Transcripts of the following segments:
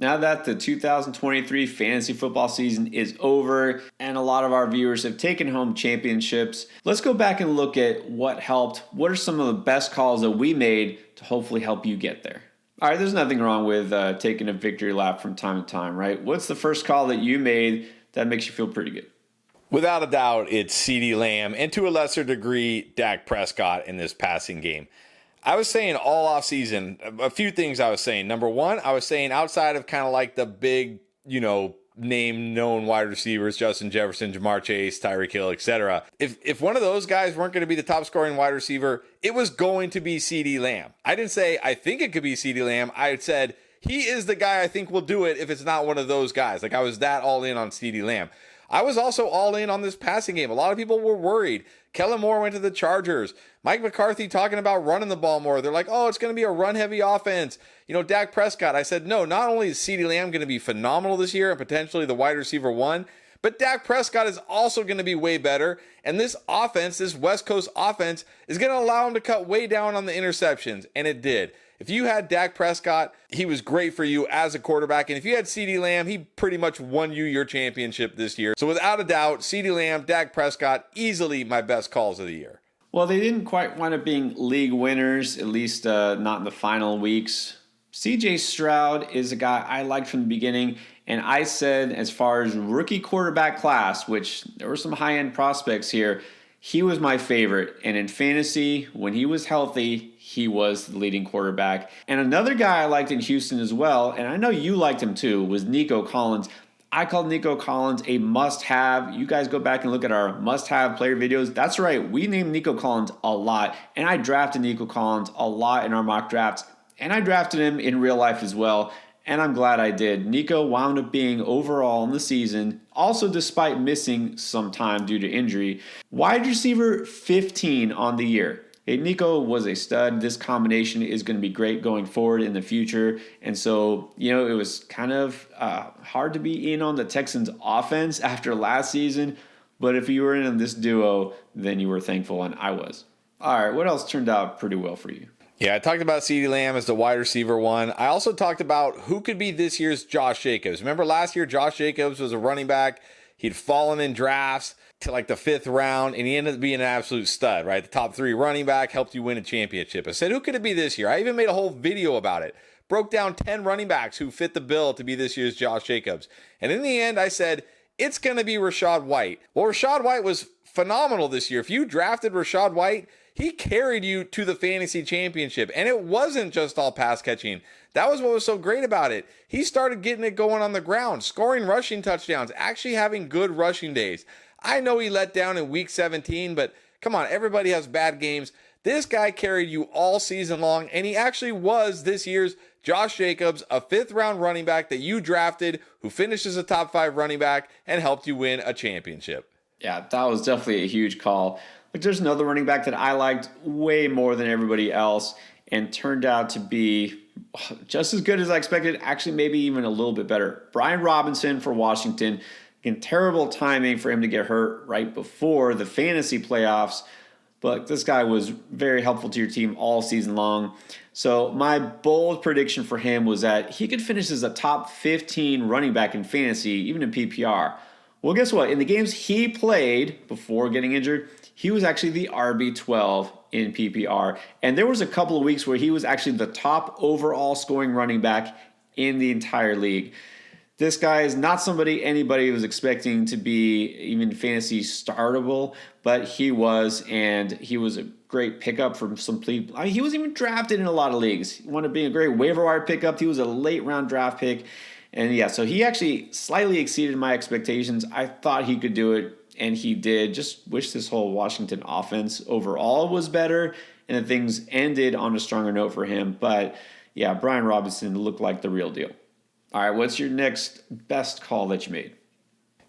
Now that the 2023 fantasy football season is over and a lot of our viewers have taken home championships, let's go back and look at what helped. What are some of the best calls that we made to hopefully help you get there? All right, there's nothing wrong with taking a victory lap from time to time, right? What's the first call that you made that makes you feel pretty good? Without a doubt, it's CeeDee Lamb and to a lesser degree, Dak Prescott in this passing game. I was saying all offseason, a few things I was saying. Number one, I was saying outside of kind of like the big, name known wide receivers, Justin Jefferson, Jamar Chase, Tyreek Hill, etc. If one of those guys weren't going to be the top scoring wide receiver, it was going to be CeeDee Lamb. I didn't say I think it could be CeeDee Lamb. I said he is the guy I think will do it if it's not one of those guys. Like I was that all in on CeeDee Lamb. I was also all in on this passing game. A lot of people were worried. Kellen Moore went to the Chargers. Mike McCarthy talking about running the ball more. They're like, oh, it's going to be a run-heavy offense. Dak Prescott. I said, no, not only is CeeDee Lamb going to be phenomenal this year and potentially the wide receiver one, but Dak Prescott is also going to be way better. And this offense, this West Coast offense, is going to allow him to cut way down on the interceptions. And it did. If you had Dak Prescott, he was great for you as a quarterback. And if you had CeeDee Lamb, he pretty much won you your championship this year. So without a doubt, CeeDee Lamb, Dak Prescott, easily my best calls of the year. Well, they didn't quite wind up being league winners, at least not in the final weeks. CJ Stroud is a guy I liked from the beginning. And I said, as far as rookie quarterback class, which there were some high-end prospects here, he was my favorite. And in fantasy, when he was healthy, he was the leading quarterback. And another guy I liked in Houston as well, and I know you liked him too, was Nico Collins. I called Nico Collins a must-have. You guys go back and look at our must-have player videos. That's right, we named Nico Collins a lot. And I drafted Nico Collins a lot in our mock drafts. And I drafted him in real life as well. And I'm glad I did. Nico wound up being overall in the season, also despite missing some time due to injury, wide receiver 15 on the year. Hey, Nico was a stud. This combination is going to be great going forward in the future. And so, it was kind of hard to be in on the Texans offense after last season. But if you were in on this duo, then you were thankful, and I was. All right, what else turned out pretty well for you? Yeah, I talked about CeeDee Lamb as the wide receiver one. I also talked about who could be this year's Josh Jacobs. Remember last year, Josh Jacobs was a running back. He'd fallen in drafts to like the 5th round, and he ended up being an absolute stud, right? The top 3 running back, helped you win a championship. I said, who could it be this year? I even made a whole video about it. Broke down 10 running backs who fit the bill to be this year's Josh Jacobs. And in the end, I said, it's going to be Rachaad White. Well, Rachaad White was phenomenal this year. If you drafted Rachaad White, he carried you to the fantasy championship. And it wasn't just all pass catching. That was what was so great about it. He started getting it going on the ground, scoring rushing touchdowns, actually having good rushing days. I know he let down in week 17, but come on, everybody has bad games. This guy carried you all season long, and he actually was this year's Josh Jacobs, a 5th round running back that you drafted, who finished as a top 5 running back and helped you win a championship. Yeah, that was definitely a huge call. Like, there's another running back that I liked way more than everybody else and turned out to be just as good as I expected, actually maybe even a little bit better. Brian Robinson for Washington. Again, terrible timing for him to get hurt right before the fantasy playoffs, but this guy was very helpful to your team all season long. So my bold prediction for him was that he could finish as a top 15 running back in fantasy, even in PPR. Well, guess what? In the games he played before getting injured, he was actually the RB12 in PPR. And there was a couple of weeks where he was actually the top overall scoring running back in the entire league. This guy is not somebody anybody was expecting to be even fantasy startable, but he was, and he was a great pickup from some people. I mean, he was even drafted in a lot of leagues. He wound up being a great waiver wire pickup. He was a late round draft pick. And yeah, so he actually slightly exceeded my expectations. I thought he could do it, and he did. Just wish this whole Washington offense overall was better and that things ended on a stronger note for him. But yeah, Brian Robinson looked like the real deal. All right, what's your next best call that you made?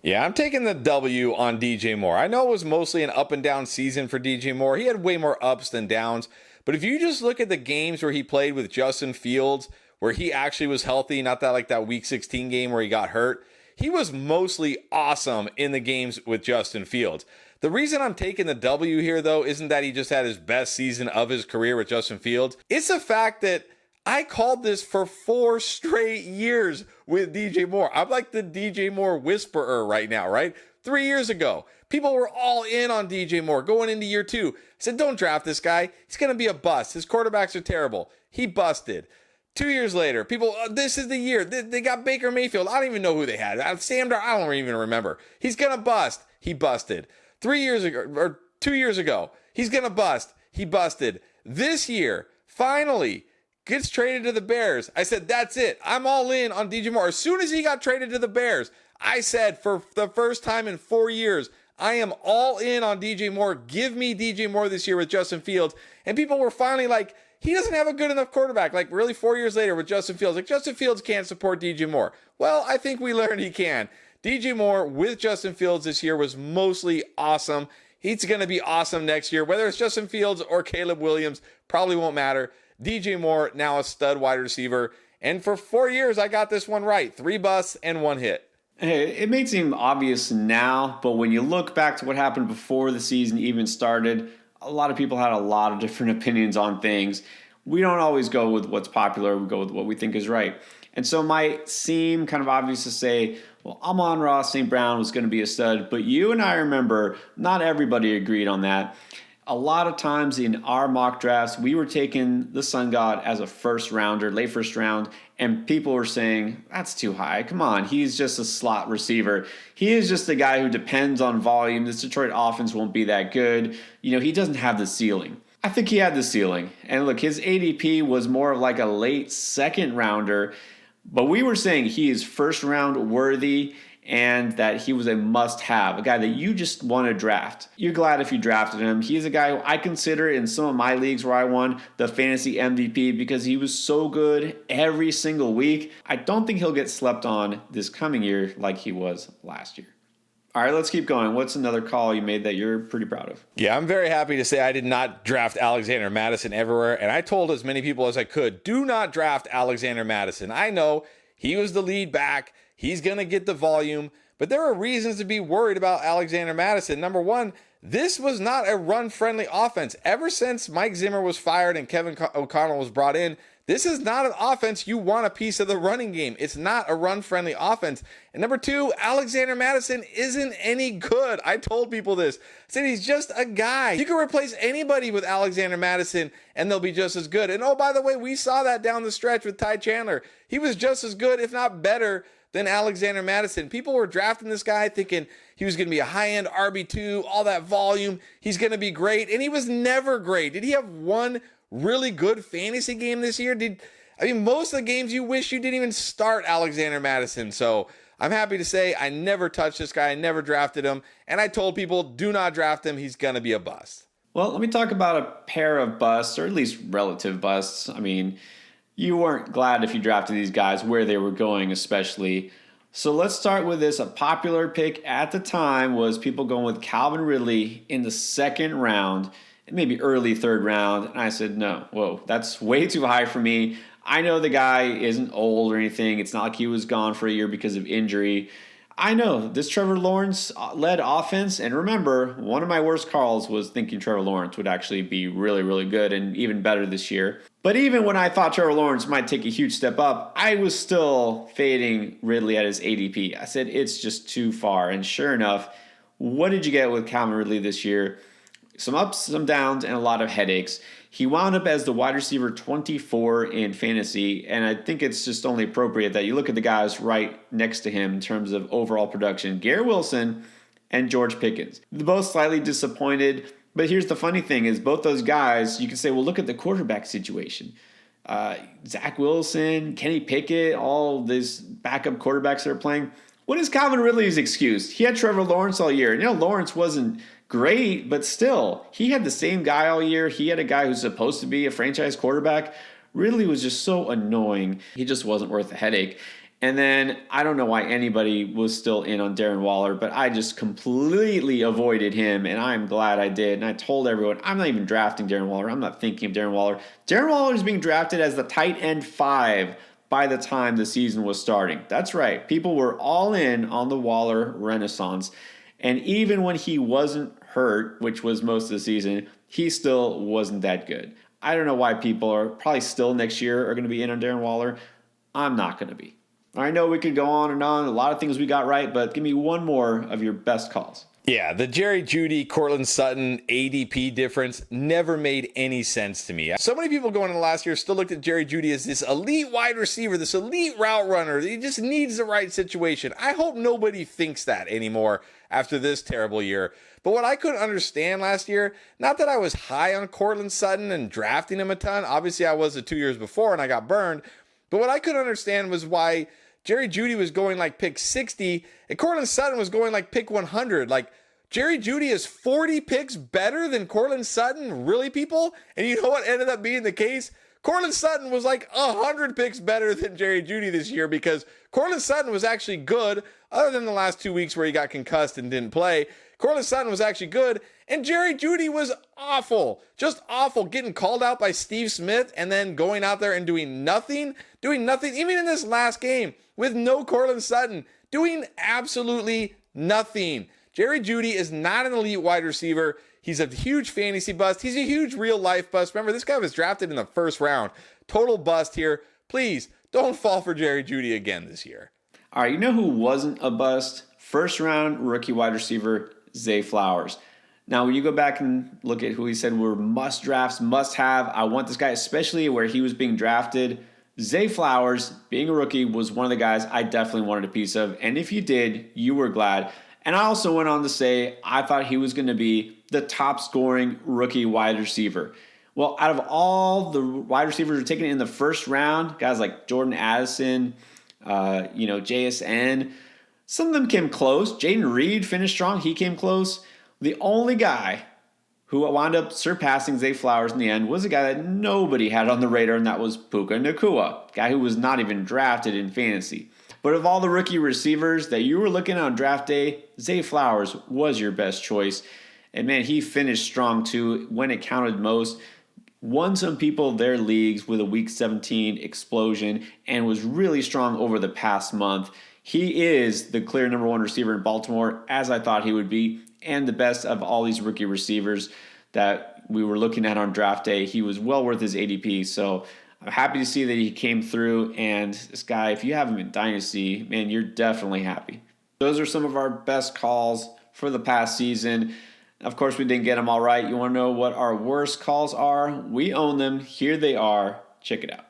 Yeah, I'm taking the W on DJ Moore. I know it was mostly an up and down season for DJ Moore. He had way more ups than downs. But if you just look at the games where he played with Justin Fields, where he actually was healthy, not that like that week 16 game where he got hurt, he was mostly awesome in the games with Justin Fields. The reason I'm taking the W here, though, isn't that he just had his best season of his career with Justin Fields. It's the fact that I called this for 4 straight years with DJ Moore. I'm like the DJ Moore whisperer right now, right? 3 years ago, people were all in on DJ Moore going into year 2. I said, don't draft this guy. He's going to be a bust. His quarterbacks are terrible. He busted. 2 years later, people, this is the year. They got Baker Mayfield. I don't even know who they had. Sam Darnold, I don't even remember. He's going to bust. He busted. 3 years ago, or 2 years ago, he's going to bust. He busted. This year, finally, gets traded to the Bears. I said, that's it. I'm all in on DJ Moore. As soon as he got traded to the Bears, I said, for the first time in 4 years, I am all in on DJ Moore. Give me DJ Moore this year with Justin Fields. And people were finally like, he doesn't have a good enough quarterback. Like, really, 4 years later with Justin Fields. Like, Justin Fields can't support DJ Moore. Well, I think we learned he can. DJ Moore with Justin Fields this year was mostly awesome. He's going to be awesome next year. Whether it's Justin Fields or Caleb Williams, probably won't matter. DJ Moore, now a stud wide receiver. And for 4 years, I got this one right. 3 busts and 1 hit. Hey, it may seem obvious now, but when you look back to what happened before the season even started, a lot of people had a lot of different opinions on things. We don't always go with what's popular. We go with what we think is right. And so it might seem kind of obvious to say, well, Amon-Ra St. Brown was going to be a stud, but you and I remember not everybody agreed on that. A lot of times in our mock drafts, we were taking the Sun God as a first rounder, late first round, and people were saying, that's too high. Come on, he's just a slot receiver. He is just a guy who depends on volume. This Detroit offense won't be that good. You know, he doesn't have the ceiling. I think he had the ceiling. And look, his ADP was more of like a late second rounder, but we were saying he is first round worthy and that he was a must-have, a guy that you just want to draft. You're glad if you drafted him. He's a guy who I consider in some of my leagues where I won the fantasy MVP because he was so good every single week. I don't think he'll get slept on this coming year like he was last year. All right, let's keep going. What's another call you made that you're pretty proud of? Yeah, I'm very happy to say I did not draft Alexander Mattison everywhere, and I told as many people as I could, do not draft Alexander Mattison. I know he was the lead back. He's going to get the volume, but there are reasons to be worried about Alexander Mattison. Number one, this was not a run-friendly offense. Ever since Mike Zimmer was fired and Kevin O'Connell was brought in, this is not an offense you want a piece of the running game. It's not a run-friendly offense. And number two, Alexander Mattison isn't any good. I told people this. I said he's just a guy. You can replace anybody with Alexander Mattison and they'll be just as good. And oh, by the way, we saw that down the stretch with Ty Chandler. He was just as good, if not better, than Alexander Mattison. People were drafting this guy thinking he was going to be a high-end RB2, all that volume. He's going to be great. And he was never great. Did he have one really good fantasy game this year? Most of the games you wish you didn't even start Alexander Mattison. So I'm happy to say I never touched this guy. I never drafted him. And I told people, do not draft him. He's going to be a bust. Well, let me talk about a pair of busts, or at least relative busts. I mean, you weren't glad if you drafted these guys where they were going, especially. So let's start with this. A popular pick at the time was people going with Calvin Ridley in the second round, maybe early third round. And I said, no, whoa, that's way too high for me. I know the guy isn't old or anything. It's not like he was gone for a year because of injury. I know this Trevor Lawrence-led offense, and remember, one of my worst calls was thinking Trevor Lawrence would actually be really, really good and even better this year. But even when I thought Trevor Lawrence might take a huge step up, I was still fading Ridley at his ADP. I said, it's just too far. And sure enough, what did you get with Calvin Ridley this year? Some ups, some downs, and a lot of headaches. He wound up as the wide receiver 24 in fantasy, and I think it's just only appropriate that you look at the guys right next to him in terms of overall production. Garrett Wilson and George Pickens. They're both slightly disappointed, but here's the funny thing is both those guys, you can say, well, look at the quarterback situation. Zach Wilson, Kenny Pickett, all these backup quarterbacks that are playing. What is Calvin Ridley's excuse? He had Trevor Lawrence all year. Lawrence wasn't great, but still, he had the same guy all year. He had a guy who's supposed to be a franchise quarterback. Ridley was just so annoying. He just wasn't worth the headache. And then I don't know why anybody was still in on Darren Waller, but I just completely avoided him, and I'm glad I did. And I told everyone, I'm not even drafting Darren Waller. I'm not thinking of Darren Waller. Darren Waller is being drafted as the tight end 5 by the time the season was starting. That's right. People were all in on the Waller renaissance. And even when he wasn't hurt, which was most of the season, he still wasn't that good. I don't know why people are probably still next year are going to be in on Darren Waller. I'm not going to be. I know we could go on and on. A lot of things we got right, but give me one more of your best calls. Yeah, the Jerry Jeudy, Cortland Sutton ADP difference never made any sense to me. So many people going into last year still looked at Jerry Jeudy as this elite wide receiver, this elite route runner. He just needs the right situation. I hope nobody thinks that anymore after this terrible year. But what I couldn't understand last year, not that I was high on Cortland Sutton and drafting him a ton. Obviously, I was the 2 years before and I got burned. But what I couldn't understand was why Jerry Jeudy was going like pick 60 and Cortland Sutton was going like pick 100. Like, Jerry Jeudy is 40 picks better than Cortland Sutton? Really, people? And you know what ended up being the case? Cortland Sutton was like 100 picks better than Jerry Jeudy this year because Cortland Sutton was actually good, other than the last 2 weeks where he got concussed and didn't play. Cortland Sutton was actually good, and Jerry Jeudy was awful. Just awful. Getting called out by Steve Smith and then going out there and doing nothing. Even in this last game with no Cortland Sutton. Doing absolutely nothing. Jerry Jeudy is not an elite wide receiver. He's a huge fantasy bust. He's a huge real life bust. Remember, this guy was drafted in the first round. Total bust here. Please don't fall for Jerry Jeudy again this year. All right, you know who wasn't a bust? First round rookie wide receiver, Zay Flowers. Now, when you go back and look at who he said were must drafts, must have, I want this guy, especially where he was being drafted. Zay Flowers, being a rookie, was one of the guys I definitely wanted a piece of. And if you did, you were glad. And I also went on to say I thought he was going to be the top scoring rookie wide receiver. Well, out of all the wide receivers who were taken in the first round, guys like Jordan Addison, JSN, some of them came close. Jaden Reed finished strong. He came close. The only guy who wound up surpassing Zay Flowers in the end was a guy that nobody had on the radar, and that was Puka Nacua, a guy who was not even drafted in fantasy. But of all the rookie receivers that you were looking at on draft day, Zay Flowers was your best choice. And man, he finished strong too when it counted most. Won some people their leagues with a week 17 explosion and was really strong over the past month. He is the clear number one receiver in Baltimore, as I thought he would be, and the best of all these rookie receivers that we were looking at on draft day. He was well worth his ADP. So I'm happy to see that he came through, and this guy, if you have him in Dynasty, man, you're definitely happy. Those are some of our best calls for the past season. Of course, we didn't get them all right. You want to know what our worst calls are? We own them. Here they are. Check it out.